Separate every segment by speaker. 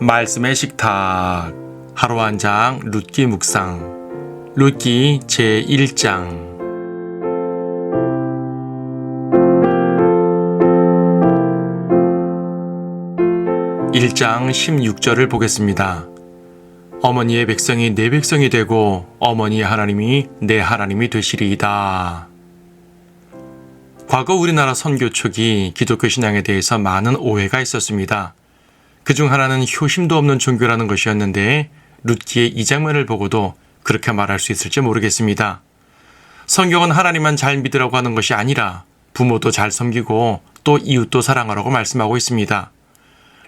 Speaker 1: 말씀의 식탁 하루 한 장 룻기 묵상 룻기 제1장 1장 16절을 보겠습니다. 어머니의 백성이 내 백성이 되고 어머니의 하나님이 내 하나님이 되시리이다. 과거 우리나라 선교 초기 기독교 신앙에 대해서 많은 오해가 있었습니다. 그중 하나는 효심도 없는 종교라는 것이었는데 룻기의 이 장면을 보고도 그렇게 말할 수 있을지 모르겠습니다. 성경은 하나님만 잘 믿으라고 하는 것이 아니라 부모도 잘 섬기고 또 이웃도 사랑하라고 말씀하고 있습니다.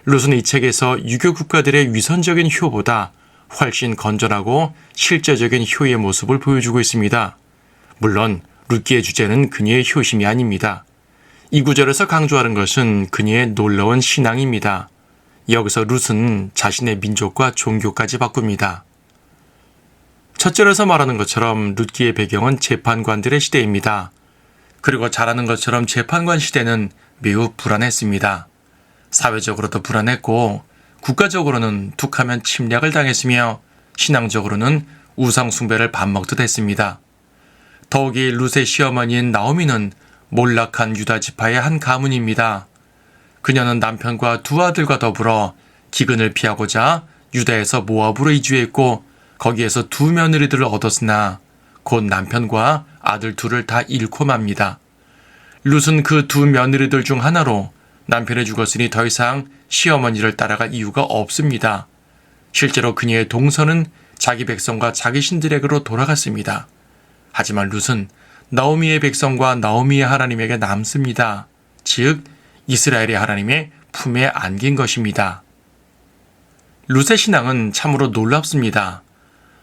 Speaker 1: 룻은 이 책에서 유교 국가들의 위선적인 효보다 훨씬 건전하고 실제적인 효의 모습을 보여주고 있습니다. 물론 룻기의 주제는 그녀의 효심이 아닙니다. 이 구절에서 강조하는 것은 그녀의 놀라운 신앙입니다. 여기서 룻은 자신의 민족과 종교까지 바꿉니다. 첫 절에서 말하는 것처럼 룻기의 배경은 재판관들의 시대입니다. 그리고 잘 아는 것처럼 재판관 시대는 매우 불안했습니다. 사회적으로도 불안했고 국가적으로는 툭하면 침략을 당했으며 신앙적으로는 우상 숭배를 밥먹듯 했습니다. 더욱이 룻의 시어머니인 나오미는 몰락한 유다 지파의 한 가문입니다. 그녀는 남편과 두 아들과 더불어 기근을 피하고자 유다에서 모압으로 이주했고 거기에서 두 며느리들을 얻었으나 곧 남편과 아들 둘을 다 잃고 맙니다. 룻은 그 두 며느리들 중 하나로 남편이 죽었으니 더 이상 시어머니를 따라갈 이유가 없습니다. 실제로 그녀의 동서는 자기 백성과 자기 신들에게로 돌아갔습니다. 하지만 룻은 나오미의 백성과 나오미의 하나님에게 남습니다. 즉 이스라엘의 하나님의 품에 안긴 것입니다. 룻의 신앙은 참으로 놀랍습니다.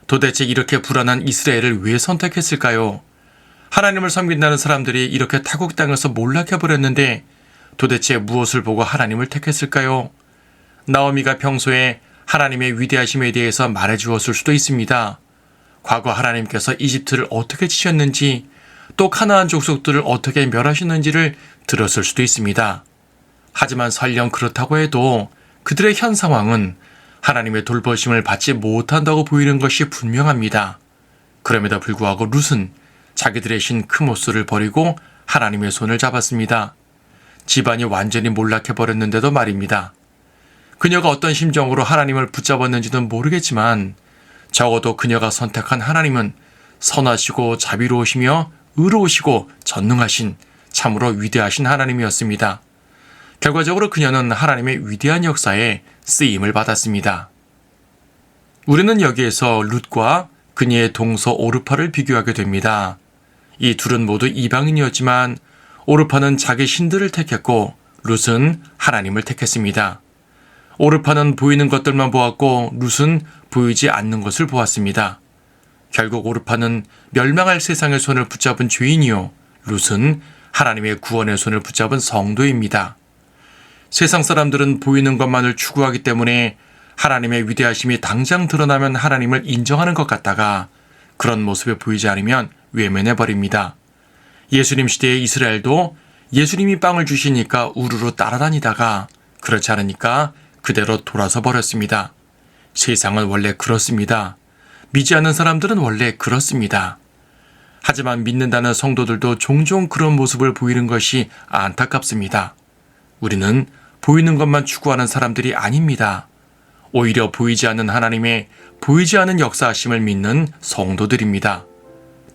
Speaker 1: 도대체 이렇게 불안한 이스라엘을 왜 선택했을까요? 하나님을 섬긴다는 사람들이 이렇게 타국 땅에서 몰락해버렸는데 도대체 무엇을 보고 하나님을 택했을까요? 나오미가 평소에 하나님의 위대하심에 대해서 말해주었을 수도 있습니다. 과거 하나님께서 이집트를 어떻게 치셨는지 또 가나안 족속들을 어떻게 멸하셨는지를 들었을 수도 있습니다. 하지만 설령 그렇다고 해도 그들의 현 상황은 하나님의 돌보심을 받지 못한다고 보이는 것이 분명합니다. 그럼에도 불구하고 룻은 자기들의 신 크모스를 버리고 하나님의 손을 잡았습니다. 집안이 완전히 몰락해버렸는데도 말입니다. 그녀가 어떤 심정으로 하나님을 붙잡았는지는 모르겠지만 적어도 그녀가 선택한 하나님은 선하시고 자비로우시며 의로우시고 전능하신 참으로 위대하신 하나님이었습니다. 결과적으로 그녀는 하나님의 위대한 역사에 쓰임을 받았습니다. 우리는 여기에서 룻과 그녀의 동서 오르파를 비교하게 됩니다. 이 둘은 모두 이방인이었지만 오르파는 자기 신들을 택했고 룻은 하나님을 택했습니다. 오르파는 보이는 것들만 보았고 룻은 보이지 않는 것을 보았습니다. 결국 오르파는 멸망할 세상의 손을 붙잡은 죄인이요 룻은 하나님의 구원의 손을 붙잡은 성도입니다. 세상 사람들은 보이는 것만을 추구하기 때문에 하나님의 위대하심이 당장 드러나면 하나님을 인정하는 것 같다가 그런 모습에 보이지 않으면 외면해버립니다. 예수님 시대의 이스라엘도 예수님이 빵을 주시니까 우르르 따라다니다가 그렇지 않으니까 그대로 돌아서 버렸습니다. 세상은 원래 그렇습니다. 믿지 않는 사람들은 원래 그렇습니다. 하지만 믿는다는 성도들도 종종 그런 모습을 보이는 것이 안타깝습니다. 우리는 보이는 것만 추구하는 사람들이 아닙니다. 오히려 보이지 않는 하나님의 보이지 않는 역사하심을 믿는 성도들입니다.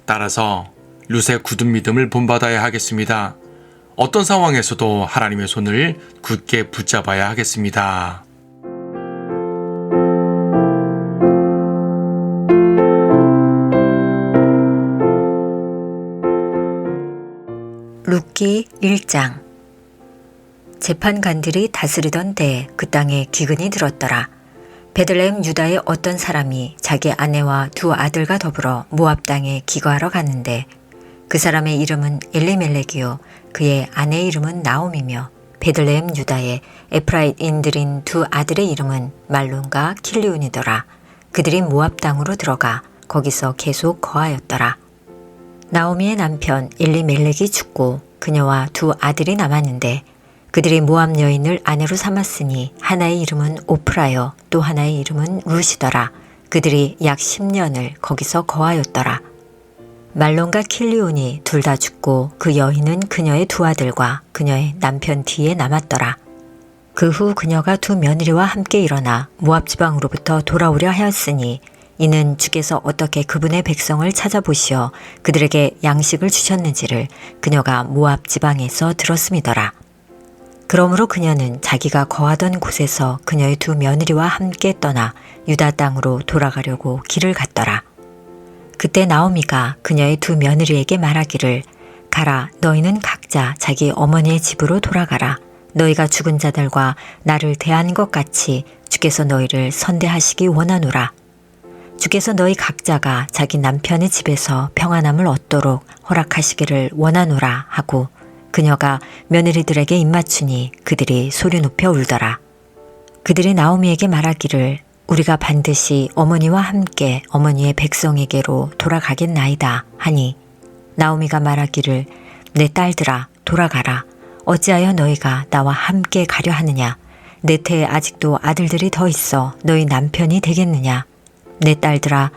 Speaker 1: 따라서 룻의 굳은 믿음을 본받아야 하겠습니다. 어떤 상황에서도 하나님의 손을 굳게 붙잡아야 하겠습니다.
Speaker 2: 룻기 1장 재판관들이 다스리던 때에 그 땅에 기근이 들었더라. 베들레헴 유다의 어떤 사람이 자기 아내와 두 아들과 더불어 모압 땅에 기거하러 갔는데 그 사람의 이름은 엘리멜렉이요 그의 아내의 이름은 나옴이며 베들레헴 유다의 에프라임인들인 두 아들의 이름은 말론과 킬리온이더라. 그들이 모압 땅으로 들어가 거기서 계속 거하였더라. 나오미의 남편 엘리멜렉이 죽고 그녀와 두 아들이 남았는데 그들이 모압 여인을 아내로 삼았으니 하나의 이름은 오프라요 또 하나의 이름은 룻이더라. 그들이 약 10년을 거기서 거하였더라. 말론과 킬리온이 둘 다 죽고 그 여인은 그녀의 두 아들과 그녀의 남편 뒤에 남았더라. 그 후 그녀가 두 며느리와 함께 일어나 모압 지방으로부터 돌아오려 하였으니 이는 주께서 어떻게 그분의 백성을 찾아보시어 그들에게 양식을 주셨는지를 그녀가 모압 지방에서 들었음이더라. 그러므로 그녀는 자기가 거하던 곳에서 그녀의 두 며느리와 함께 떠나 유다 땅으로 돌아가려고 길을 갔더라. 그때 나오미가 그녀의 두 며느리에게 말하기를 가라 너희는 각자 자기 어머니의 집으로 돌아가라. 너희가 죽은 자들과 나를 대한 것 같이 주께서 너희를 선대하시기 원하노라. 주께서 너희 각자가 자기 남편의 집에서 평안함을 얻도록 허락하시기를 원하노라 하고 그녀가 며느리들에게 입맞추니 그들이 소리 높여 울더라. 그들이 나오미에게 말하기를 우리가 반드시 어머니와 함께 어머니의 백성에게로 돌아가겠나이다 하니 나오미가 말하기를 내 딸들아 돌아가라. 어찌하여 너희가 나와 함께 가려 하느냐. 내 태에 아직도 아들들이 더 있어 너희 남편이 되겠느냐. 내 딸들아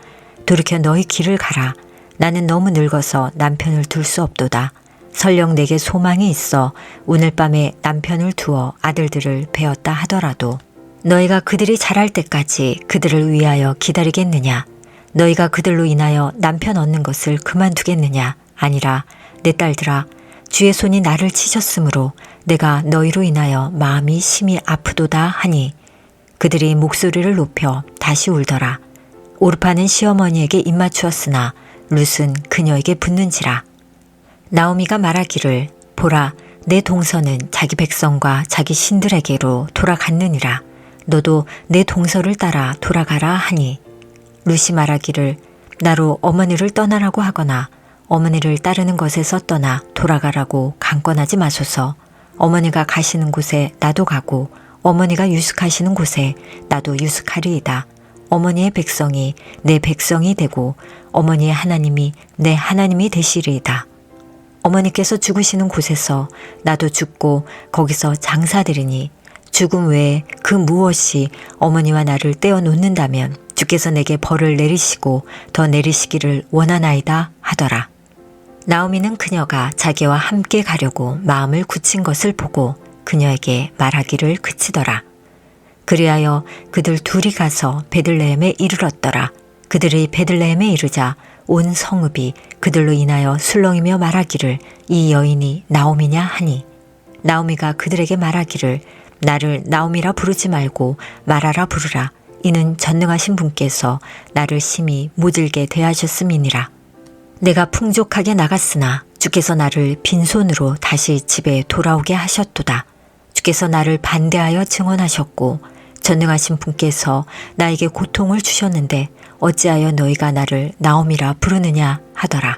Speaker 2: 돌이켜 너희 길을 가라. 나는 너무 늙어서 남편을 둘 수 없도다. 설령 내게 소망이 있어 오늘 밤에 남편을 두어 아들들을 베었다 하더라도 너희가 그들이 자랄 때까지 그들을 위하여 기다리겠느냐. 너희가 그들로 인하여 남편 얻는 것을 그만두겠느냐. 아니라 내 딸들아 주의 손이 나를 치셨으므로 내가 너희로 인하여 마음이 심히 아프도다 하니 그들이 목소리를 높여 다시 울더라. 오르파는 시어머니에게 입맞추었으나 룻은 그녀에게 붙는지라. 나오미가 말하기를 보라 내 동서는 자기 백성과 자기 신들에게로 돌아갔느니라. 너도 내 동서를 따라 돌아가라 하니 룻이 말하기를 나로 어머니를 떠나라고 하거나 어머니를 따르는 것에서 떠나 돌아가라고 강권하지 마소서. 어머니가 가시는 곳에 나도 가고 어머니가 유숙하시는 곳에 나도 유숙하리이다. 어머니의 백성이 내 백성이 되고 어머니의 하나님이 내 하나님이 되시리이다. 어머니께서 죽으시는 곳에서 나도 죽고 거기서 장사되리니 죽음 외에 그 무엇이 어머니와 나를 떼어놓는다면 주께서 내게 벌을 내리시고 더 내리시기를 원하나이다 하더라. 나오미는 그녀가 자기와 함께 가려고 마음을 굳힌 것을 보고 그녀에게 말하기를 그치더라. 그리하여 그들 둘이 가서 베들레헴에 이르렀더라. 그들이 베들레헴에 이르자 온 성읍이 그들로 인하여 술렁이며 말하기를 이 여인이 나오미냐 하니 나오미가 그들에게 말하기를 나를 나오미라 부르지 말고 마라라 부르라. 이는 전능하신 분께서 나를 심히 모질게 대하셨음이니라. 내가 풍족하게 나갔으나 주께서 나를 빈손으로 다시 집에 돌아오게 하셨도다. 주께서 나를 반대하여 증언하셨고 전능하신 분께서 나에게 고통을 주셨는데 어찌하여 너희가 나를 나오미라 부르느냐 하더라.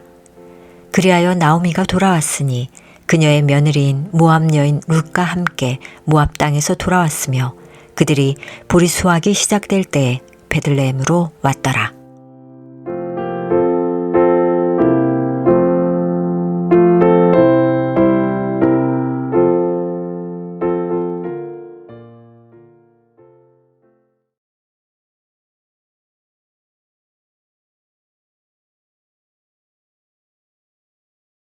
Speaker 2: 그리하여 나오미가 돌아왔으니 그녀의 며느리인 모압 여인 룻과 함께 모압 땅에서 돌아왔으며 그들이 보리 수확이 시작될 때에 베들레헴으로 왔더라.